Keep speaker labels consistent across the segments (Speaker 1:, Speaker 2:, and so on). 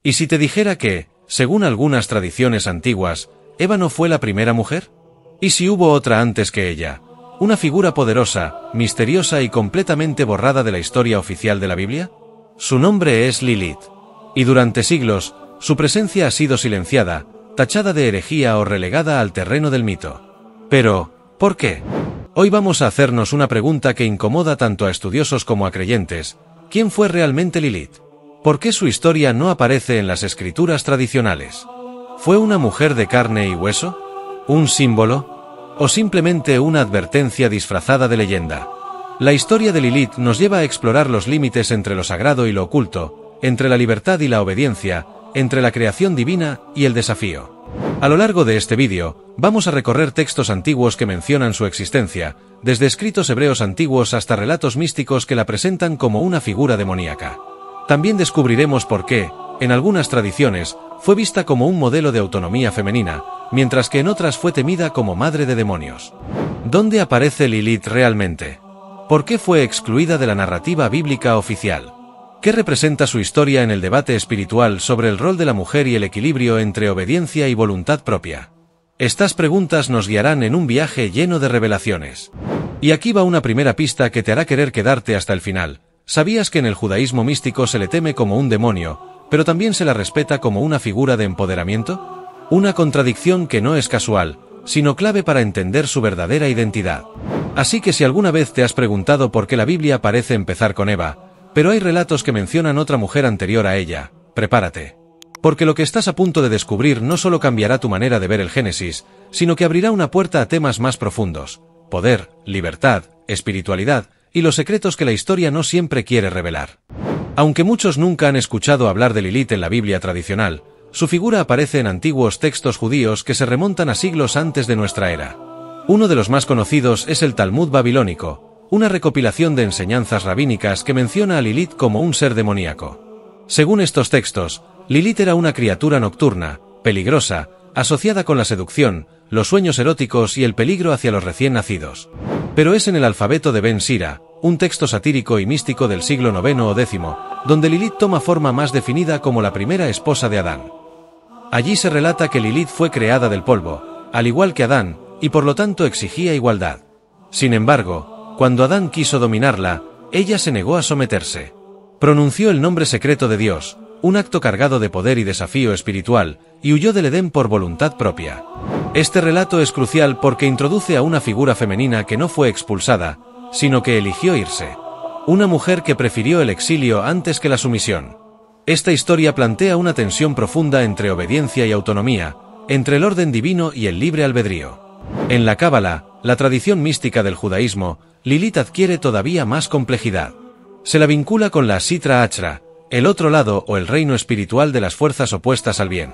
Speaker 1: ¿Y si te dijera que, según algunas tradiciones antiguas, Eva no fue la primera mujer? ¿Y si hubo otra antes que ella? Una figura poderosa, misteriosa y completamente borrada de la historia oficial de la Biblia. Su nombre es Lilith. Y durante siglos, su presencia ha sido silenciada, tachada de herejía o relegada al terreno del mito. Pero, ¿por qué? Hoy vamos a hacernos una pregunta que incomoda tanto a estudiosos como a creyentes. ¿Quién fue realmente Lilith? ¿Por qué su historia no aparece en las escrituras tradicionales? ¿Fue una mujer de carne y hueso? ¿Un símbolo? ¿O simplemente una advertencia disfrazada de leyenda? La historia de Lilith nos lleva a explorar los límites entre lo sagrado y lo oculto, entre la libertad y la obediencia, entre la creación divina y el desafío. A lo largo de este vídeo, vamos a recorrer textos antiguos que mencionan su existencia, desde escritos hebreos antiguos hasta relatos místicos que la presentan como una figura demoníaca. También descubriremos por qué, en algunas tradiciones, fue vista como un modelo de autonomía femenina, mientras que en otras fue temida como madre de demonios. ¿Dónde aparece Lilith realmente? ¿Por qué fue excluida de la narrativa bíblica oficial? ¿Qué representa su historia en el debate espiritual sobre el rol de la mujer y el equilibrio entre obediencia y voluntad propia? Estas preguntas nos guiarán en un viaje lleno de revelaciones. Y aquí va una primera pista que te hará querer quedarte hasta el final. ¿Sabías que en el judaísmo místico se le teme como un demonio, pero también se la respeta como una figura de empoderamiento? Una contradicción que no es casual, sino clave para entender su verdadera identidad. Así que si alguna vez te has preguntado por qué la Biblia parece empezar con Eva, pero hay relatos que mencionan otra mujer anterior a ella, prepárate. Porque lo que estás a punto de descubrir no solo cambiará tu manera de ver el Génesis, sino que abrirá una puerta a temas más profundos: poder, libertad, espiritualidad y los secretos que la historia no siempre quiere revelar. Aunque muchos nunca han escuchado hablar de Lilith en la Biblia tradicional, su figura aparece en antiguos textos judíos que se remontan a siglos antes de nuestra era. Uno de los más conocidos es el Talmud babilónico, una recopilación de enseñanzas rabínicas que menciona a Lilith como un ser demoníaco. Según estos textos, Lilith era una criatura nocturna, peligrosa, asociada con la seducción, los sueños eróticos y el peligro hacia los recién nacidos. Pero es en el alfabeto de Ben Sira, un texto satírico y místico del siglo IX o X, donde Lilith toma forma más definida como la primera esposa de Adán. Allí se relata que Lilith fue creada del polvo, al igual que Adán, y por lo tanto exigía igualdad. Sin embargo, cuando Adán quiso dominarla, ella se negó a someterse. Pronunció el nombre secreto de Dios, un acto cargado de poder y desafío espiritual, y huyó del Edén por voluntad propia. Este relato es crucial porque introduce a una figura femenina que no fue expulsada, sino que eligió irse. Una mujer que prefirió el exilio antes que la sumisión. Esta historia plantea una tensión profunda entre obediencia y autonomía, entre el orden divino y el libre albedrío. En la Cábala, la tradición mística del judaísmo, Lilith adquiere todavía más complejidad. Se la vincula con la Sitra Achra, el otro lado o el reino espiritual de las fuerzas opuestas al bien.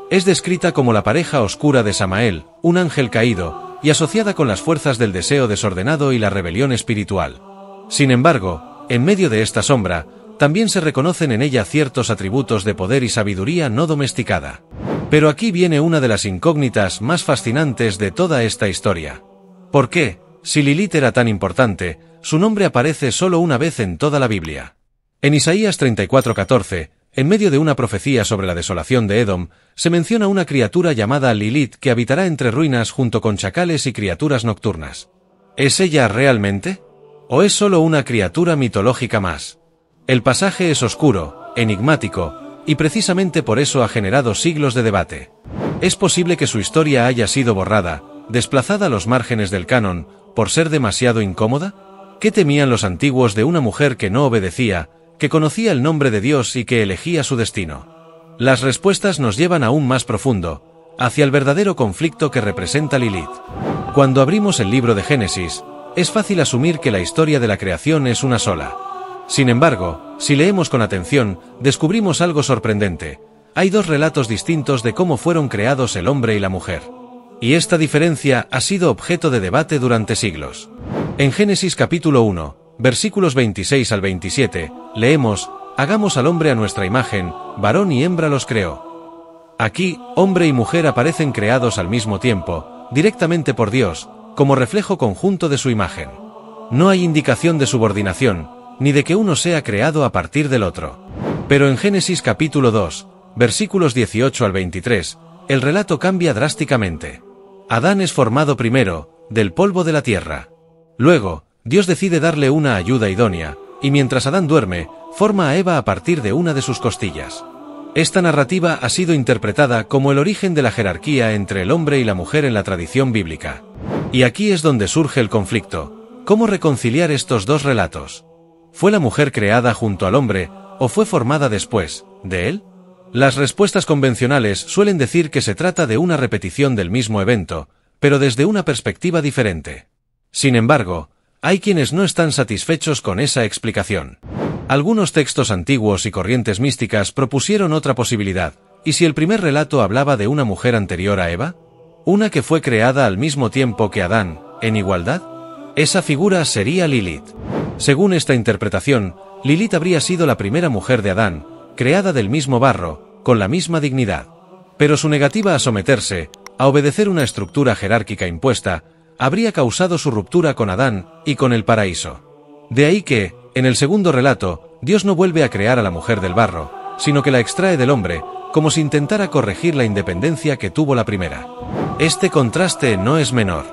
Speaker 1: Es descrita como la pareja oscura de Samael, un ángel caído, y asociada con las fuerzas del deseo desordenado y la rebelión espiritual. Sin embargo, en medio de esta sombra, también se reconocen en ella ciertos atributos de poder y sabiduría no domesticada. Pero aquí viene una de las incógnitas más fascinantes de toda esta historia. ¿Por qué, si Lilith era tan importante, su nombre aparece solo una vez en toda la Biblia? En Isaías 34:14, en medio de una profecía sobre la desolación de Edom, se menciona una criatura llamada Lilith que habitará entre ruinas junto con chacales y criaturas nocturnas. ¿Es ella realmente? ¿O es solo una criatura mitológica más? El pasaje es oscuro, enigmático, y precisamente por eso ha generado siglos de debate. ¿Es posible que su historia haya sido borrada, desplazada a los márgenes del canon, por ser demasiado incómoda? ¿Qué temían los antiguos de una mujer que no obedecía, que conocía el nombre de Dios y que elegía su destino? Las respuestas nos llevan aún más profundo, hacia el verdadero conflicto que representa Lilith. Cuando abrimos el libro de Génesis, es fácil asumir que la historia de la creación es una sola. Sin embargo, si leemos con atención, descubrimos algo sorprendente. Hay dos relatos distintos de cómo fueron creados el hombre y la mujer. Y esta diferencia ha sido objeto de debate durante siglos. En Génesis capítulo 1, versículos 26 al 27, leemos: «Hagamos al hombre a nuestra imagen, varón y hembra los creó». Aquí, hombre y mujer aparecen creados al mismo tiempo, directamente por Dios, como reflejo conjunto de su imagen. No hay indicación de subordinación, ni de que uno sea creado a partir del otro. Pero en Génesis capítulo 2, versículos 18 al 23, el relato cambia drásticamente. Adán es formado primero, del polvo de la tierra. Luego, Dios decide darle una ayuda idónea, y mientras Adán duerme, forma a Eva a partir de una de sus costillas. Esta narrativa ha sido interpretada como el origen de la jerarquía entre el hombre y la mujer en la tradición bíblica. Y aquí es donde surge el conflicto. ¿Cómo reconciliar estos dos relatos? ¿Fue la mujer creada junto al hombre, o fue formada después de él? Las respuestas convencionales suelen decir que se trata de una repetición del mismo evento, pero desde una perspectiva diferente. Sin embargo, hay quienes no están satisfechos con esa explicación. Algunos textos antiguos y corrientes místicas propusieron otra posibilidad. ¿Y si el primer relato hablaba de una mujer anterior a Eva? ¿Una que fue creada al mismo tiempo que Adán, en igualdad? Esa figura sería Lilith. Según esta interpretación, Lilith habría sido la primera mujer de Adán, creada del mismo barro, con la misma dignidad. Pero su negativa a someterse, a obedecer una estructura jerárquica impuesta, habría causado su ruptura con Adán y con el paraíso. De ahí que, en el segundo relato, Dios no vuelve a crear a la mujer del barro, sino que la extrae del hombre, como si intentara corregir la independencia que tuvo la primera. Este contraste no es menor.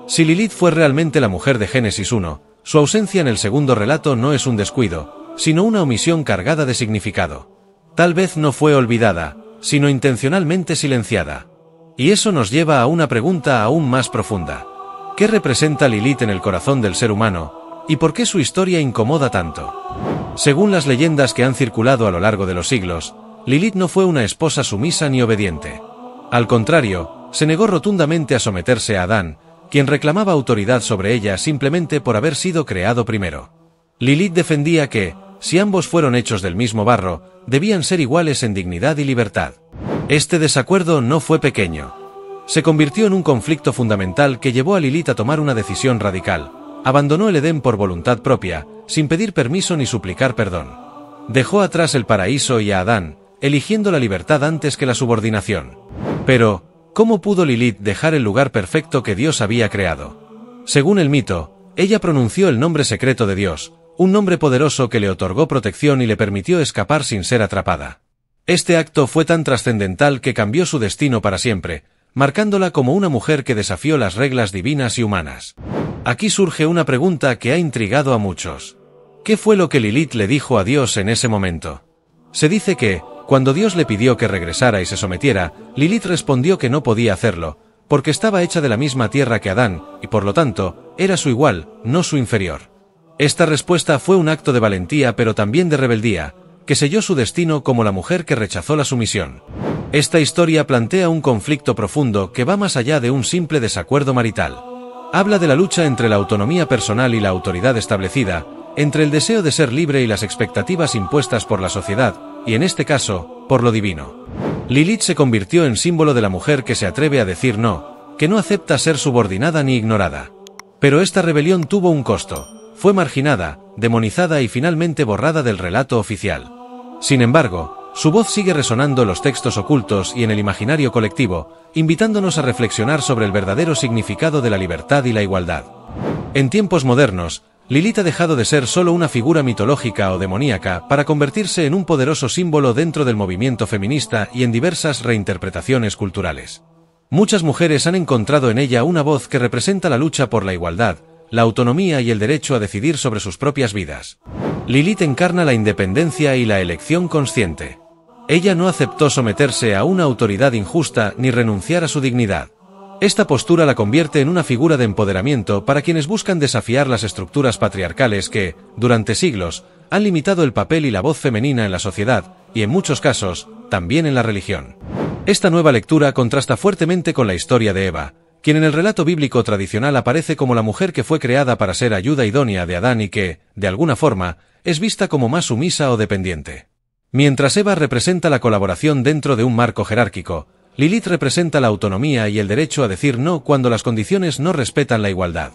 Speaker 1: Si Lilith fue realmente la mujer de Génesis 1, su ausencia en el segundo relato no es un descuido, sino una omisión cargada de significado. Tal vez no fue olvidada, sino intencionalmente silenciada. Y eso nos lleva a una pregunta aún más profunda. ¿Qué representa Lilith en el corazón del ser humano, y por qué su historia incomoda tanto? Según las leyendas que han circulado a lo largo de los siglos, Lilith no fue una esposa sumisa ni obediente. Al contrario, se negó rotundamente a someterse a Adán, quien reclamaba autoridad sobre ella simplemente por haber sido creado primero. Lilith defendía que, si ambos fueron hechos del mismo barro, debían ser iguales en dignidad y libertad. Este desacuerdo no fue pequeño. Se convirtió en un conflicto fundamental que llevó a Lilith a tomar una decisión radical. Abandonó el Edén por voluntad propia, sin pedir permiso ni suplicar perdón. Dejó atrás el paraíso y a Adán, eligiendo la libertad antes que la subordinación. Pero, ¿cómo pudo Lilith dejar el lugar perfecto que Dios había creado? Según el mito, ella pronunció el nombre secreto de Dios, un nombre poderoso que le otorgó protección y le permitió escapar sin ser atrapada. Este acto fue tan trascendental que cambió su destino para siempre, marcándola como una mujer que desafió las reglas divinas y humanas. Aquí surge una pregunta que ha intrigado a muchos. ¿Qué fue lo que Lilith le dijo a Dios en ese momento? Se dice que, cuando Dios le pidió que regresara y se sometiera, Lilith respondió que no podía hacerlo, porque estaba hecha de la misma tierra que Adán, y por lo tanto, era su igual, no su inferior. Esta respuesta fue un acto de valentía pero también de rebeldía, que selló su destino como la mujer que rechazó la sumisión. Esta historia plantea un conflicto profundo que va más allá de un simple desacuerdo marital. Habla de la lucha entre la autonomía personal y la autoridad establecida, entre el deseo de ser libre y las expectativas impuestas por la sociedad, y en este caso, por lo divino. Lilith se convirtió en símbolo de la mujer que se atreve a decir no, que no acepta ser subordinada ni ignorada. Pero esta rebelión tuvo un costo. Fue marginada, demonizada y finalmente borrada del relato oficial. Sin embargo, su voz sigue resonando en los textos ocultos y en el imaginario colectivo, invitándonos a reflexionar sobre el verdadero significado de la libertad y la igualdad. En tiempos modernos, Lilith ha dejado de ser solo una figura mitológica o demoníaca para convertirse en un poderoso símbolo dentro del movimiento feminista y en diversas reinterpretaciones culturales. Muchas mujeres han encontrado en ella una voz que representa la lucha por la igualdad, la autonomía y el derecho a decidir sobre sus propias vidas. Lilith encarna la independencia y la elección consciente. Ella no aceptó someterse a una autoridad injusta ni renunciar a su dignidad. Esta postura la convierte en una figura de empoderamiento para quienes buscan desafiar las estructuras patriarcales que, durante siglos, han limitado el papel y la voz femenina en la sociedad, y en muchos casos, también en la religión. Esta nueva lectura contrasta fuertemente con la historia de Eva, quien en el relato bíblico tradicional aparece como la mujer que fue creada para ser ayuda idónea de Adán y que, de alguna forma, es vista como más sumisa o dependiente. Mientras Eva representa la colaboración dentro de un marco jerárquico, Lilith representa la autonomía y el derecho a decir no cuando las condiciones no respetan la igualdad.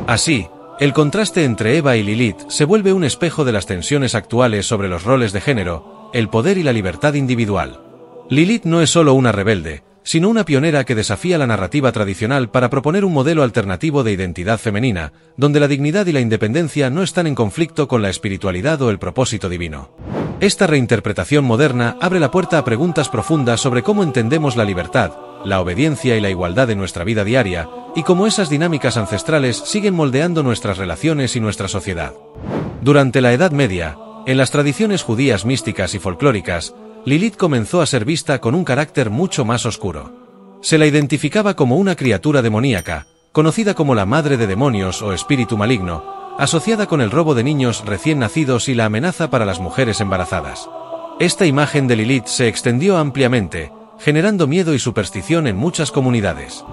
Speaker 1: Así, el contraste entre Eva y Lilith se vuelve un espejo de las tensiones actuales sobre los roles de género, el poder y la libertad individual. Lilith no es solo una rebelde, sino una pionera que desafía la narrativa tradicional para proponer un modelo alternativo de identidad femenina, donde la dignidad y la independencia no están en conflicto con la espiritualidad o el propósito divino. Esta reinterpretación moderna abre la puerta a preguntas profundas sobre cómo entendemos la libertad, la obediencia y la igualdad en nuestra vida diaria, y cómo esas dinámicas ancestrales siguen moldeando nuestras relaciones y nuestra sociedad. Durante la Edad Media, en las tradiciones judías místicas y folclóricas, Lilith comenzó a ser vista con un carácter mucho más oscuro. Se la identificaba como una criatura demoníaca, conocida como la madre de demonios o espíritu maligno, asociada con el robo de niños recién nacidos y la amenaza para las mujeres embarazadas. Esta imagen de Lilith se extendió ampliamente, generando miedo y superstición en muchas comunidades.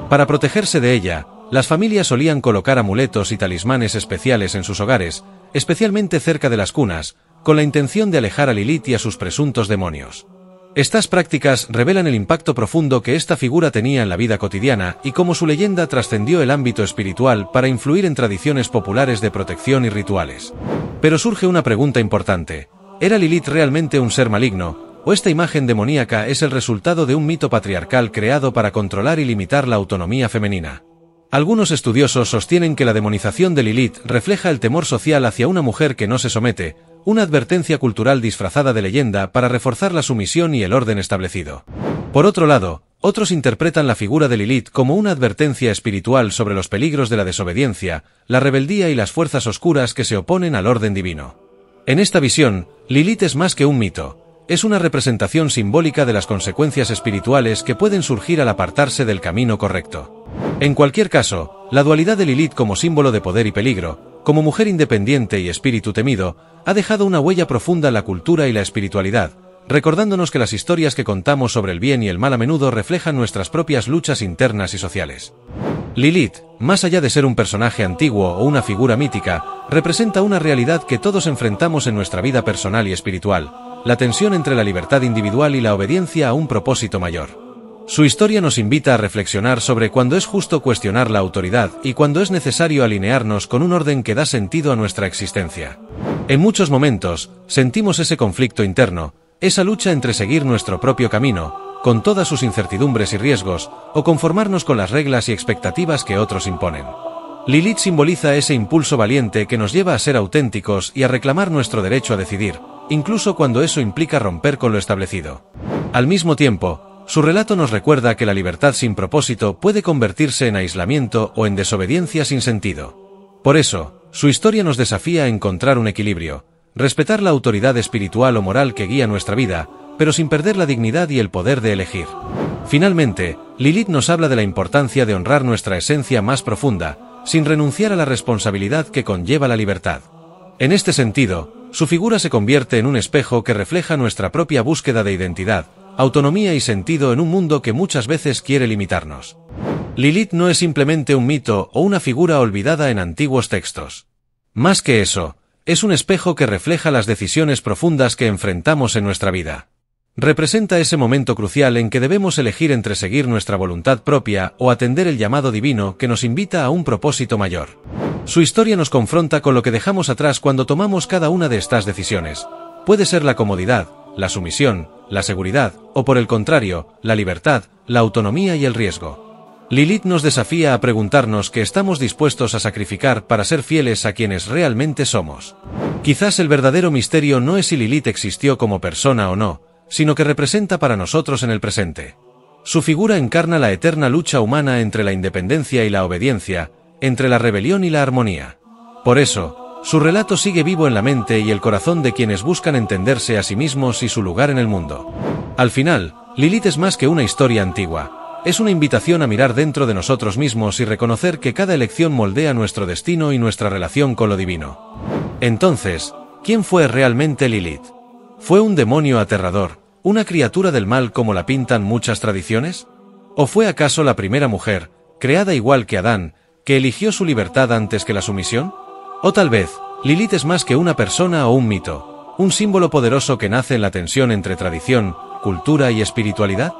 Speaker 1: Para protegerse de ella, las familias solían colocar amuletos y talismanes especiales en sus hogares, especialmente cerca de las cunas, con la intención de alejar a Lilith y a sus presuntos demonios. Estas prácticas revelan el impacto profundo que esta figura tenía en la vida cotidiana y cómo su leyenda trascendió el ámbito espiritual para influir en tradiciones populares de protección y rituales. Pero surge una pregunta importante: ¿era Lilith realmente un ser maligno, o esta imagen demoníaca es el resultado de un mito patriarcal creado para controlar y limitar la autonomía femenina? Algunos estudiosos sostienen que la demonización de Lilith refleja el temor social hacia una mujer que no se somete, una advertencia cultural disfrazada de leyenda para reforzar la sumisión y el orden establecido. Por otro lado, otros interpretan la figura de Lilith como una advertencia espiritual sobre los peligros de la desobediencia, la rebeldía y las fuerzas oscuras que se oponen al orden divino. En esta visión, Lilith es más que un mito. Es una representación simbólica de las consecuencias espirituales que pueden surgir al apartarse del camino correcto. En cualquier caso, la dualidad de Lilith como símbolo de poder y peligro, como mujer independiente y espíritu temido, ha dejado una huella profunda en la cultura y la espiritualidad, recordándonos que las historias que contamos sobre el bien y el mal a menudo reflejan nuestras propias luchas internas y sociales. Lilith, más allá de ser un personaje antiguo o una figura mítica, representa una realidad que todos enfrentamos en nuestra vida personal y espiritual: la tensión entre la libertad individual y la obediencia a un propósito mayor. Su historia nos invita a reflexionar sobre cuándo es justo cuestionar la autoridad y cuándo es necesario alinearnos con un orden que da sentido a nuestra existencia. En muchos momentos, sentimos ese conflicto interno, esa lucha entre seguir nuestro propio camino, con todas sus incertidumbres y riesgos, o conformarnos con las reglas y expectativas que otros imponen. Lilith simboliza ese impulso valiente que nos lleva a ser auténticos y a reclamar nuestro derecho a decidir, incluso cuando eso implica romper con lo establecido. Al mismo tiempo, su relato nos recuerda que la libertad sin propósito puede convertirse en aislamiento o en desobediencia sin sentido. Por eso, su historia nos desafía a encontrar un equilibrio, respetar la autoridad espiritual o moral que guía nuestra vida, pero sin perder la dignidad y el poder de elegir. Finalmente, Lilith nos habla de la importancia de honrar nuestra esencia más profunda, sin renunciar a la responsabilidad que conlleva la libertad. En este sentido, su figura se convierte en un espejo que refleja nuestra propia búsqueda de identidad, autonomía y sentido en un mundo que muchas veces quiere limitarnos. Lilith no es simplemente un mito o una figura olvidada en antiguos textos. Más que eso, es un espejo que refleja las decisiones profundas que enfrentamos en nuestra vida. Representa ese momento crucial en que debemos elegir entre seguir nuestra voluntad propia o atender el llamado divino que nos invita a un propósito mayor. Su historia nos confronta con lo que dejamos atrás cuando tomamos cada una de estas decisiones. Puede ser la comodidad, la sumisión, la seguridad, o por el contrario, la libertad, la autonomía y el riesgo. Lilith nos desafía a preguntarnos qué estamos dispuestos a sacrificar para ser fieles a quienes realmente somos. Quizás el verdadero misterio no es si Lilith existió como persona o no, sino que representa para nosotros en el presente. Su figura encarna la eterna lucha humana entre la independencia y la obediencia, entre la rebelión y la armonía. Por eso, su relato sigue vivo en la mente y el corazón de quienes buscan entenderse a sí mismos y su lugar en el mundo. Al final, Lilith es más que una historia antigua. Es una invitación a mirar dentro de nosotros mismos y reconocer que cada elección moldea nuestro destino y nuestra relación con lo divino. Entonces, ¿quién fue realmente Lilith? ¿Fue un demonio aterrador, una criatura del mal como la pintan muchas tradiciones? ¿O fue acaso la primera mujer, creada igual que Adán, que eligió su libertad antes que la sumisión? O tal vez, Lilith es más que una persona o un mito, un símbolo poderoso que nace en la tensión entre tradición, cultura y espiritualidad.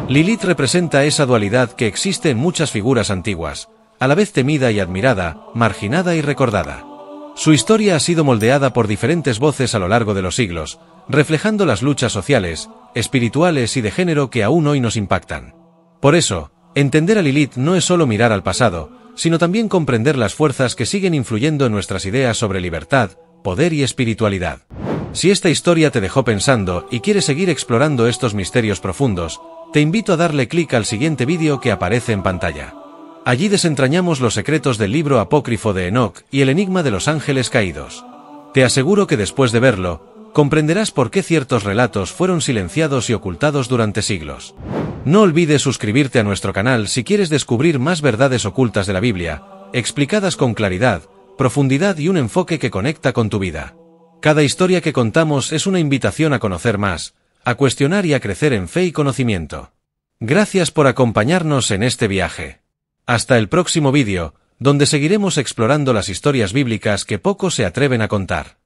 Speaker 1: Lilith representa esa dualidad que existe en muchas figuras antiguas, a la vez temida y admirada, marginada y recordada. Su historia ha sido moldeada por diferentes voces a lo largo de los siglos, reflejando las luchas sociales, espirituales y de género que aún hoy nos impactan. Por eso, entender a Lilith no es solo mirar al pasado, sino también comprender las fuerzas que siguen influyendo en nuestras ideas sobre libertad, poder y espiritualidad. Si esta historia te dejó pensando y quieres seguir explorando estos misterios profundos, te invito a darle clic al siguiente vídeo que aparece en pantalla. Allí desentrañamos los secretos del libro apócrifo de Enoc y el enigma de los ángeles caídos. Te aseguro que después de verlo, comprenderás por qué ciertos relatos fueron silenciados y ocultados durante siglos. No olvides suscribirte a nuestro canal si quieres descubrir más verdades ocultas de la Biblia, explicadas con claridad, profundidad y un enfoque que conecta con tu vida. Cada historia que contamos es una invitación a conocer más, a cuestionar y a crecer en fe y conocimiento. Gracias por acompañarnos en este viaje. Hasta el próximo vídeo, donde seguiremos explorando las historias bíblicas que pocos se atreven a contar.